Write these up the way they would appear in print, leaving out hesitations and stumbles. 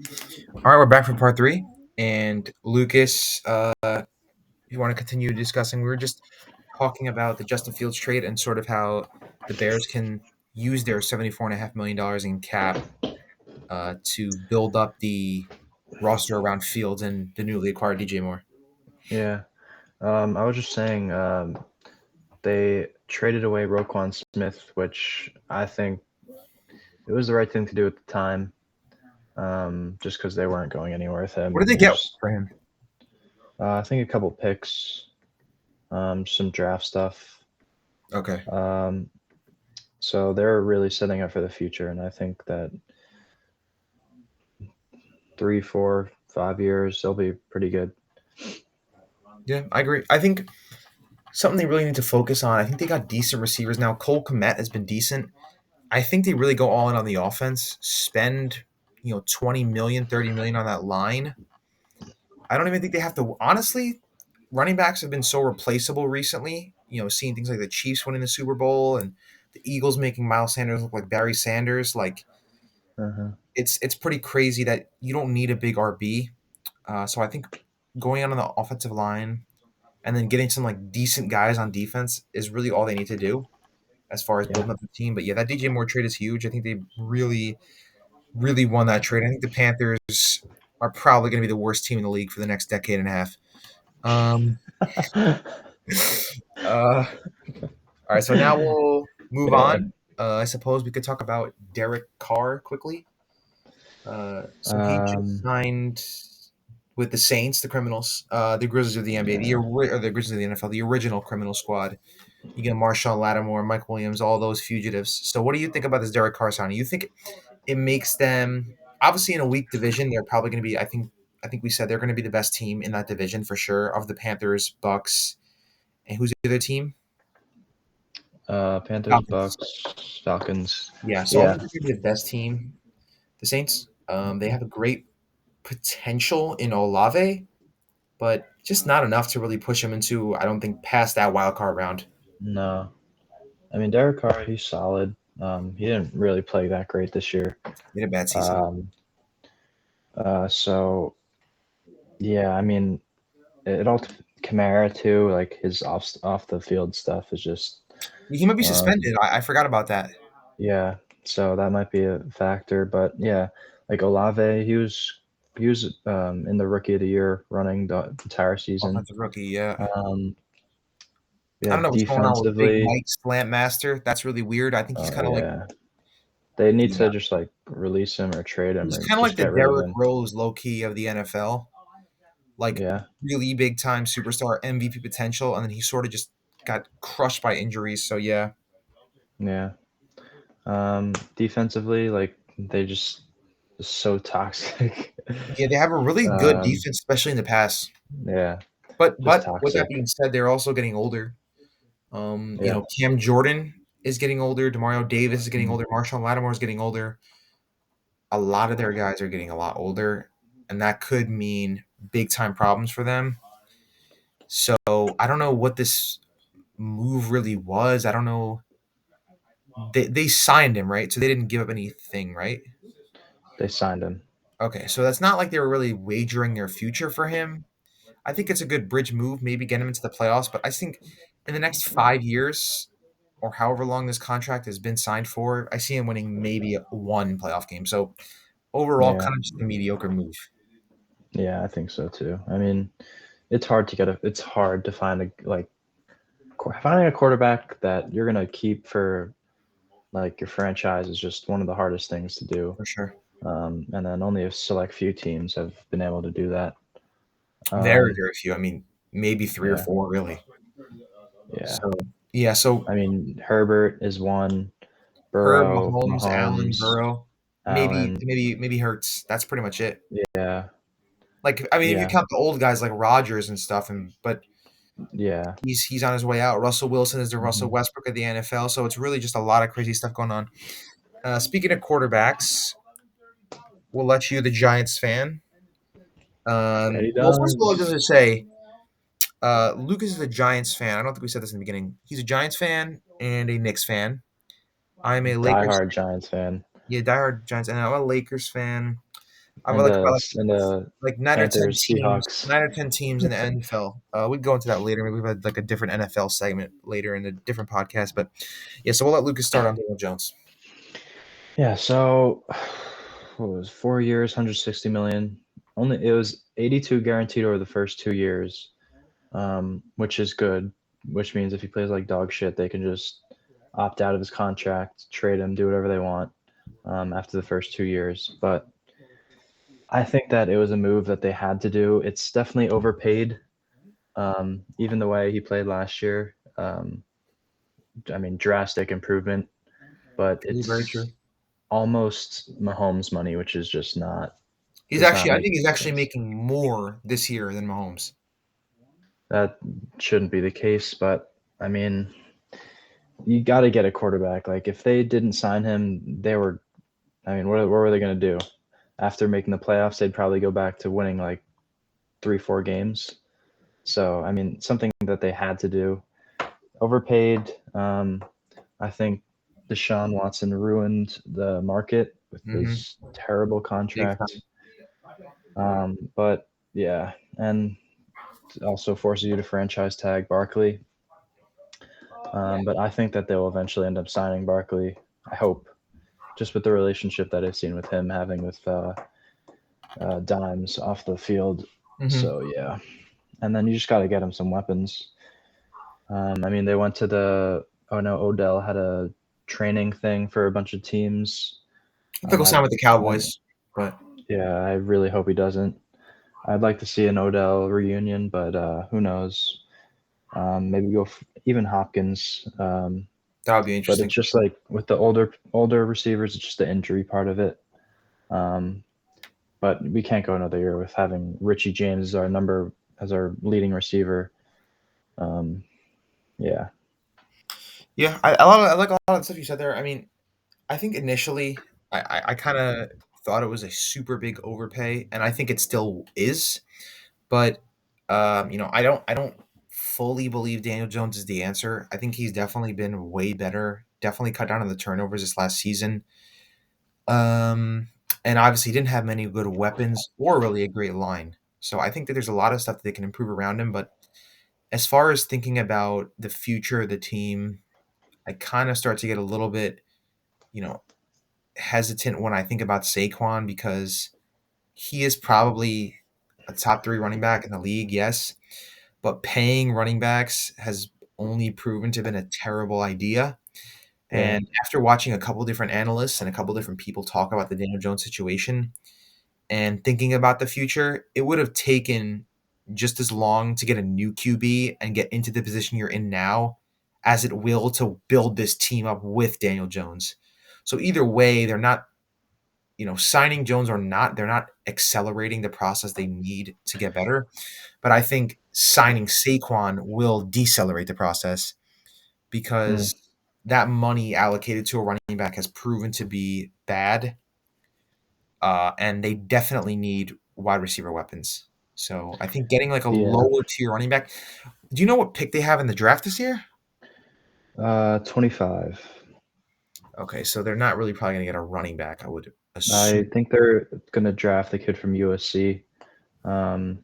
All right, we're back for part three. And Lucas, if you want to continue discussing, we were just talking about the Justin Fields trade and sort of how the Bears can use their $74.5 million in cap to build up the roster around Fields and the newly acquired DJ Moore. Yeah. I was just saying they traded away Roquan Smith, which I think it was the right thing to do at the time, just because they weren't going anywhere with What him. did they He get was, for him? I think, a couple picks, some draft stuff. Okay. Um, so they're really setting up for the future, and I think that 3, 4, 5 years they'll be pretty good. Yeah, I agree. I think something they really need to focus on. I think they got decent receivers now. Cole Kmet has been decent. I think they really go all in on the offense, spend 20 million, 30 million on that line. I don't even think they have to. Honestly, running backs have been so replaceable recently. Seeing things like the Chiefs winning the Super Bowl and the Eagles making Miles Sanders look like Barry Sanders. Like Uh-huh. it's pretty crazy that you don't need a big RB. So I think going on the offensive line and then getting some like decent guys on defense is really all they need to do as far as Yeah. building up the team. But yeah, that DJ Moore trade is huge. I think they really, really won that trade. I think the Panthers are probably going to be the worst team in the league for the next decade and a half. Um, all right, so now we'll move Yeah. on. I suppose we could talk about Derek Carr quickly. So he just Um, signed with the Saints, the criminals, the Grizzlies of the NBA, yeah. or the Grizzlies of the NFL, the original criminal squad. You get Marshawn Lattimore, Mike Williams, all those fugitives. So what do you think about this Derek Carr signing? You think it makes them obviously in a weak division? They're probably going to be. I think we said they're going to be the best team in that division for sure. Of the Panthers, Bucks, and who's the other team? Panthers, Falcons. Bucks, Falcons. Yeah, so I Yeah. think they're going to be the best team. The Saints. They have a great potential in Olave, but just not enough to really push him into. I don't think past that wild card round. No. I mean, Derek Carr, he's solid. He didn't really play that great this year. He had a bad season. Um, so yeah, I mean, it all Kamara too. Like his off the field stuff is just He might be um, suspended. I forgot about that. yeah. So that might be a factor, but yeah, like Olave, he was in the rookie of the year running the entire season. Offensive rookie. Yeah. Um, I yeah, don't know what's going on with Big defensively. Mike Slant Master. That's really weird. I think he's Oh kind of like yeah, they need yeah, to just like release him or trade him he's or kind of like just the get rid of Derrick him. Rose low key of the NFL. Like Yeah, really big time superstar MVP potential, and then he sort of just got crushed by injuries. So yeah, yeah. Defensively, like they just so toxic. yeah, they have a really good um, defense, especially in the pass. yeah, But just with that toxic. being said, they're also getting older. Yeah. Cam Jordan is getting older. Demario Davis is getting Mm. older. Marshawn Lattimore is getting older. A lot of their guys are getting a lot older, and that could mean big time problems for them. So I don't know what this move really was. I don't know. They signed him, right? So they didn't give up anything, right? They signed him. Okay, so that's not like they were really wagering their future for him. I think it's a good bridge move, maybe get him into the playoffs. But I think in the next 5 years, or however long this contract has been signed for, I see him winning maybe one playoff game. So overall, Yeah, kind of just a mediocre move. yeah, I think so too. I mean, it's hard to find a finding a quarterback that you're gonna keep for like your franchise is just one of the hardest things to do. For sure. And then only a select few teams have been able to do that. Very, Um, very few. I mean, maybe three or yeah, four, really. yeah. So, yeah, so I mean, Herbert is one. Herb, Burrow, Mahomes, Allen, Mahomes, Burrow, maybe Allen. maybe Hurts. That's pretty much it. Yeah, Like, I mean, if you yeah, count the old guys like Rodgers and stuff, and but yeah. he's on his way out. Russell Wilson is the Russell Hmm. Westbrook of the NFL, so it's really just a lot of crazy stuff going on. Speaking of quarterbacks, we'll let you, the Giants fan. Eddie Well, first of all, does. just to say, Lucas is a Giants fan. I don't think we said this in the beginning. He's a Giants fan and a Knicks fan. I'm a Lakers. Diehard Giants fan. Yeah, diehard Giants, and I'm a Lakers fan. I would and like about like nine or ten Panthers, teams, Seahawks. 9 or 10 teams in the NFL. We'd go into that later. Maybe we've had like a different NFL segment later in a different podcast. But yeah, so we'll let Lucas start on Daniel Jones. Yeah, so what was 4 years, 160 million. Only it was 82 guaranteed over the first 2 years, which is good. Which means if he plays like dog shit, they can just opt out of his contract, trade him, do whatever they want after the first 2 years. But I think that it was a move that they had to do. It's definitely overpaid. Even the way he played last year, I mean, drastic improvement, but True, very it's true. almost Mahomes money, which is just not He's does not actually, I make think he's any actually sense. making more this year than Mahomes. That shouldn't be the case, but I mean, you got to get a quarterback. Like if they didn't sign him, they were. I mean, what were they going to do after making the playoffs? They'd probably go back to winning like 3, 4 games. So I mean, something that they had to do. Overpaid. I think Deshaun Watson ruined the market with Hmm. his terrible Big contract. time. But yeah, and also forces you to franchise tag Barkley. But I think that they'll eventually end up signing Barkley. I hope, just with the relationship that I've seen with him having with Dimes off the field. Hmm. So yeah, and then you just got to get him some weapons. I mean, they went to the oh no, Odell had a training thing for a bunch of teams. I think he'll I sign with the don't. Cowboys, but Yeah, I really hope he doesn't. I'd like to see an Odell reunion, but who knows? Maybe go even Hopkins. that would be But interesting it's for just sure. like with the older receivers, it's just the injury part of it. Um, but we can't go another year with having Richie James as our leading receiver. Um, yeah, Yeah, I like a lot of the stuff you said there. I mean, I think initially I kind of thought it was a super big overpay, and I think it still is. But I don't fully believe Daniel Jones is the answer. I think he's definitely been way better. Definitely cut down on the turnovers this last season. Um, and obviously didn't have many good weapons or really a great line. So I think that there's a lot of stuff that they can improve around him. But as far as thinking about the future of the team, I kind of start to get a little bit, you know, hesitant when I think about Saquon because he is probably a top three running back in the league, yes, but paying running backs has only proven to have been a terrible idea. yeah, And after watching a couple different analysts and a couple different people talk about the Daniel Jones situation and thinking about the future, it would have taken just as long to get a new QB and get into the position you're in now as it will to build this team up with Daniel Jones. So either way, they're not, signing Jones or not, they're not accelerating the process they need to get better. But I think signing Saquon will decelerate the process mm, because that money allocated to a running back has proven to be bad, and they definitely need wide receiver weapons. So I think getting like a yeah. lower tier running back. Do you know what pick they have in the draft this year? 25. Okay, so they're not really probably going to get a running back, I would I assume. think they're gonna draft the kid from USC.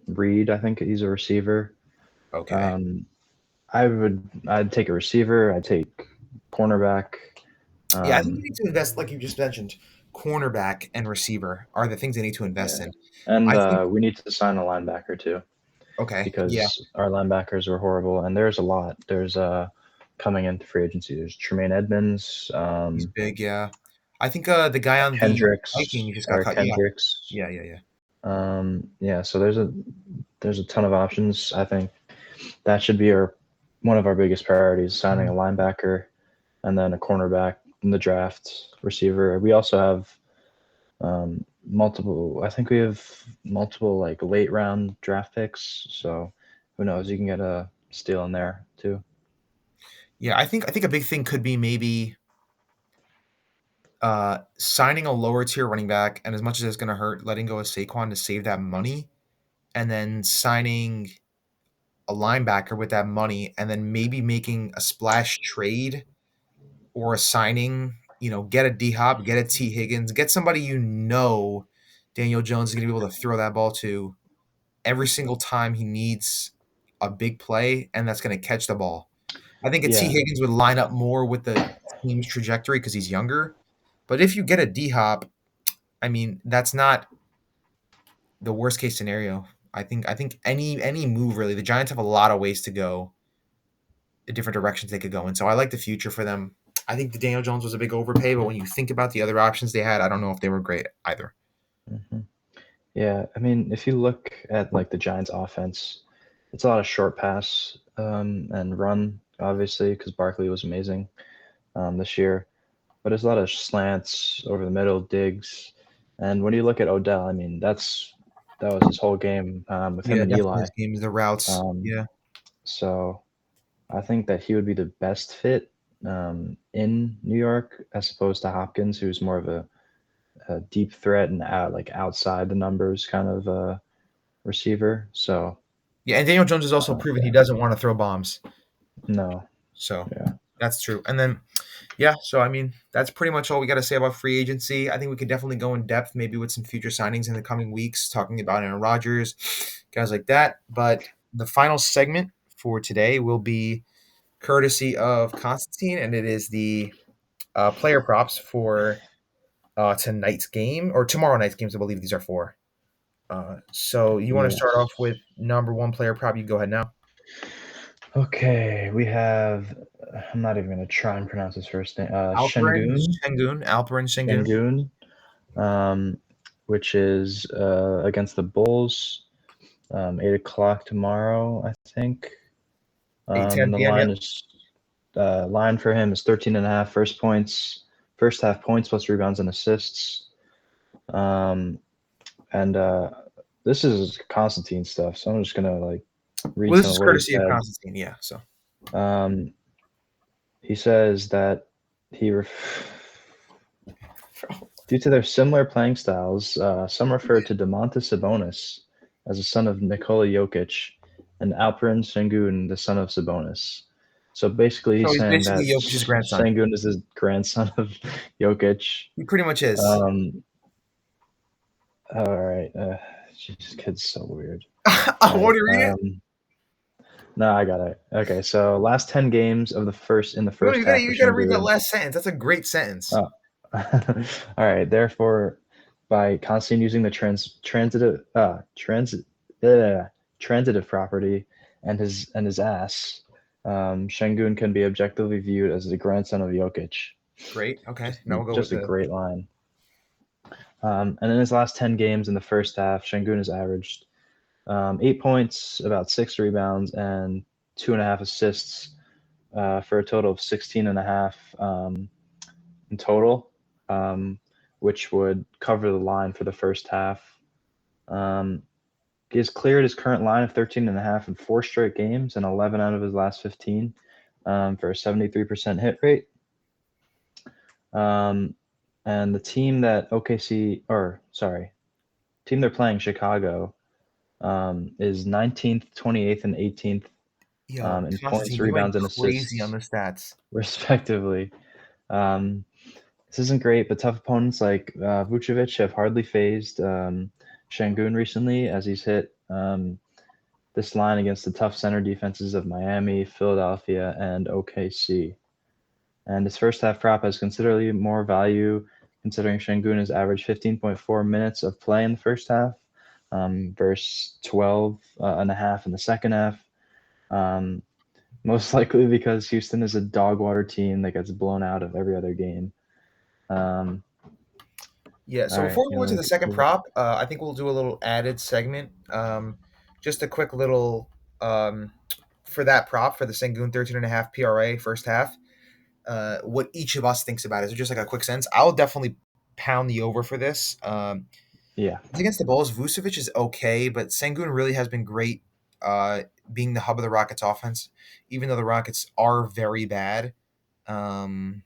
Reed, I think he's a receiver. Okay. Um, I'd take a receiver. I'd take cornerback. Yeah, I think they Um, need to invest, like you just mentioned, cornerback and receiver are the things they need to invest yeah, in. and I think, we need to sign a linebacker too okay, yeah, because our linebackers are horrible, and there's a lot. There's coming into free agency. There's Tremaine Edmonds, he's big, yeah. I think the guy on the Kendricks, Vikings just got Eric cut. Yeah, Kendricks. yeah, yeah, yeah. Yeah, so there's a ton of options. I think that should be our one of our biggest priorities: signing a Mhm. linebacker and then a cornerback in the draft, receiver. We also have multiple. I think we have multiple like late round draft picks. So who knows? You can get a steal in there too. Yeah, I think a big thing could be maybe signing a lower tier running back, and as much as it's going to hurt, letting go of Saquon to save that money, and then signing a linebacker with that money, and then maybe making a splash trade or a signing. Get a D Hop, get a T Higgins, get somebody Daniel Jones is going to be able to throw that ball to every single time he needs a big play, and that's going to catch the ball. I think a T. Yeah. Higgins would line up more with the team's trajectory because he's younger. But if you get a D Hop, I mean, that's not the worst case scenario. I think any move really. The Giants have a lot of ways to go, the different directions they could go in. So I like the future for them. I think the Daniel Jones was a big overpay, but when you think about the other options they had, I don't know if they were great either. Hmm. Yeah, I mean, if you look at like the Giants' offense, it's a lot of short pass and run, obviously, because Barkley was amazing this year. But there's a lot of slants over the middle, digs, and when you look at Odell, I mean, that was his whole game with him Yeah, and definitely Eli. his game is the routes. Um, Yeah. so I think that he would be the best fit in New York as opposed to Hopkins, who's more of a deep threat and like outside the numbers kind of receiver. So Yeah, and Daniel Jones has also proven he yeah, doesn't want to throw bombs. no, So yeah. that's true. And then yeah, so I mean, that's pretty much all we got to say about free agency. I think we could definitely go in depth, maybe with some future signings in the coming weeks, talking about Aaron Rodgers, guys like that. But the final segment for today will be courtesy of Constantine, and it is the player props for tonight's game or tomorrow night's games. I believe these are for. So you want to start Yes. off with number one player prop? You go ahead now. Okay, we have. I'm not even gonna try and pronounce his first name. Alperen Shengun. Şengün, Alperen Şengün, Shengun, um, which is against the Bulls, 8 o'clock tomorrow, I think. 8:10 And the p.m. Yep. line for him is 13 and a half first half points plus rebounds and assists. Um, and this is Constantine stuff, so I'm just gonna like read Well, this some is of what he courtesy of said. Constantine. Yeah. So Um, he says that he due to their similar playing styles, some refer to Domantas Sabonis as the son of Nikola Jokic and Alperen Sengun, the son of Sabonis. So basically, so he's he's saying that basically Jokic's grandson. Sengun is his grandson of Jokic. He pretty much is. Um, all right, this kid's so weird. I All want right, to read it. no, I got it. Okay, so last 10 games of the first in the No, first half for you gotta read that Sengun. last sentence. That's a great sentence. Oh. All right. Therefore, by constantly using the transitive property and his ass, Shengun can be objectively viewed as the grandson of Jokic. Great. Okay. Just Now we'll go with just a the. great line. And in his last 10 games in the first half, Shengun has averaged 8 points, about 6 rebounds, and 2.5 assists for a total of 16 and a half in total, which would cover the line for the first half. Um, he has cleared his current line of 13 and a half in 4 straight games and 11 out of his last 15 for a 73% hit rate. Um, and the team that team they're playing, Chicago, is 19th, 28th, and 18th Yo, in points, Constantine, you went rebounds, and crazy on assists, the stats. respectively. Um, This isn't great, but tough opponents like Vucevic have hardly phased Shangun recently, as he's hit this line against the tough center defenses of Miami, Philadelphia, and OKC. And his first half prop has considerably more value, considering Shangun has averaged 15.4 minutes of play in the first half, versus 12 and a half in the second half. Um, Most likely because Houston is a dog water team that gets blown out of every other game. Um, Yeah. all So right, before we go into the second prop, I think we'll do a little added segment. Just a quick little for that prop for the Sengun 13 and a half PRA first half. What each of us thinks about it. So just like a quick sense. I'll definitely pound the over for this. yeah. Against the Bulls, Vucevic is okay, but Sengun really has been great being the hub of the Rockets offense, even though the Rockets are very bad. Um,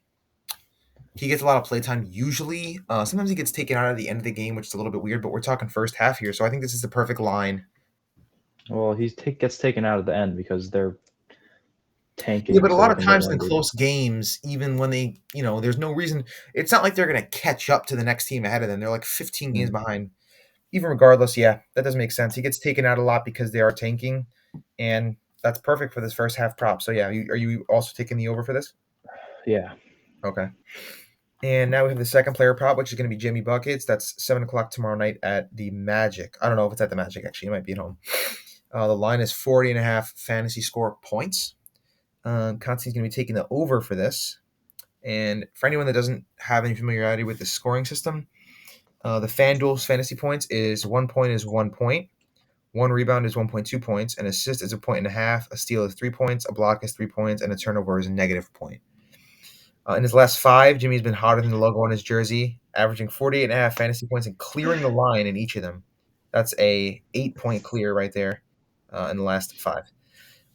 he gets a lot of playtime usually. Sometimes he gets taken out at the end of the game, which is a little bit weird, but we're talking first half here, so I think this is the perfect line. Well, gets taken out at the end because they're Yeah, tanking but a so lot they of can get times in Wemby. close games, even when there's no reason. It's not like they're going to catch up to the next team ahead of them. They're like 15 games Mm. behind. even regardless, yeah, that does make sense. He gets taken out a lot because they are tanking, and that's perfect for this first half prop. So yeah, are you also taking the over for this? Yeah. Okay. And now we have the second player prop, which is going to be Jimmy Buckets. That's 7 o'clock tomorrow night at the Magic. I don't know if it's at the Magic actually. It might be at home. The line is 40.5 fantasy score points. Constantine's going to be taking the over for this. And for anyone that doesn't have any familiarity with the scoring system, the FanDuel's fantasy points is 1 point is 1 point, one rebound is 1.2 points, an assist is a point and a half, a steal is 3 points, a block is 3 points, and a turnover is a negative point. In his last five, Jimmy's been hotter than the logo on his jersey, averaging 48.5 fantasy points and clearing the line in each of them. That's a 8 point clear right there in the last five.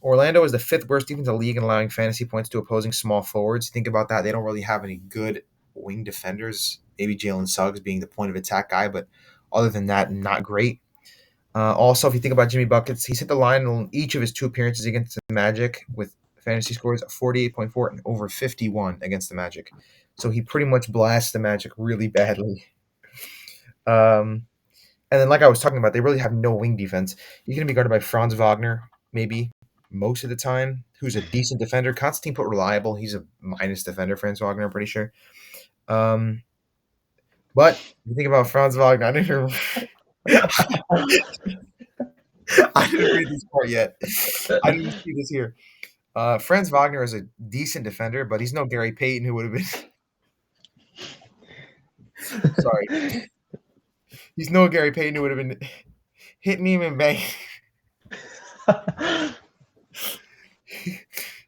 Orlando is the fifth worst defense in the league in allowing fantasy points to opposing small forwards. Think about that. They don't really have any good wing defenders. Maybe Jalen Suggs being the point of attack guy, but other than that, not great. Also, if you think about Jimmy Buckets, he's hit the line in each of his two appearances against the Magic with fantasy scores of 48.4 and over 51 against the Magic. So he pretty much blasts the Magic really badly. And then, like I was talking about, they really have no wing defense. He's going to be guarded by Franz Wagner, maybe most of the time, who's a decent defender. Constantine put reliable. He's a minus defender, Franz Wagner, I'm pretty sure. Um, but if you think about Franz Wagner, I didn't read this part yet. I didn't see this here. Franz Wagner is a decent defender, but he's no Gary Payton who would have been. Sorry, he's no Gary Payton who would have been hitting him and banging.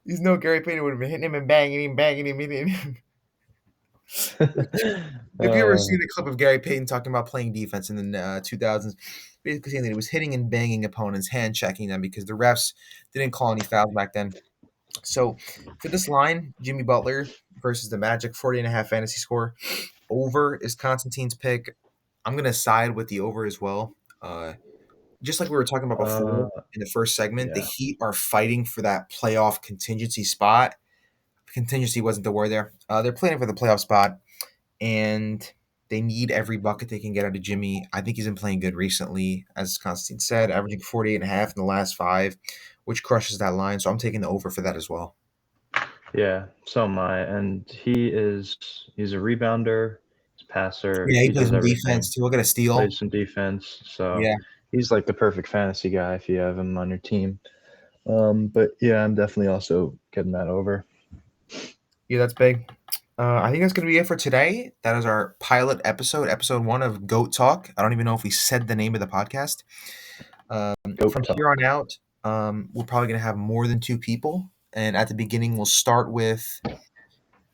He's no Gary Payton who would have been hitting him and banging him, hitting him. If you ever uh, seen the clip of Gary Payton talking about playing defense in the 2000s, basically saying that he was hitting and banging opponents, hand checking them because the refs didn't call any fouls back then. So for this line, Jimmy Butler versus the Magic, 40.5 fantasy score. Over is Constantine's pick. I'm going to side with the over as well. Just like we were talking about before uh, in the first segment, the yeah, Heat are fighting for that playoff contingency spot. Contingency wasn't the word there. They're playing for the playoff spot, and they need every bucket they can get out of Jimmy. I think he's been playing good recently, as Constantine said, averaging 48.5 in the last five, which crushes that line. So I'm taking the over for that as well. yeah. So am I. And he's a rebounder, he's a passer, Yeah, he he plays does some everything. defense too. We'll get a steal. Plays some defense. So Yeah, he's like the perfect fantasy guy if you have him on your team. But yeah, I'm definitely also getting that over. yeah, that's big. I think that's going to be it for today. That is our pilot episode, episode one of Goat Talk. I don't even know if we said the name of the podcast. Goat From here talk. on out, we're probably going to have more than two people. And at the beginning, we'll start with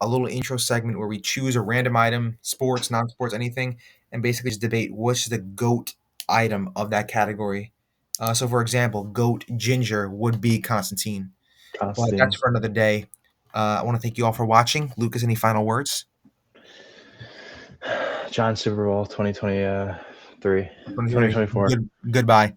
a little intro segment where we choose a random item, sports, non sports, anything, and basically just debate which is the GOAT item of that category. So, for example, GOAT ginger would be Constantine. But that's Constantine. for another day. I want to thank you all for watching. Lucas, any final words? John Super Bowl 2023. 2020. 2024. Goodbye.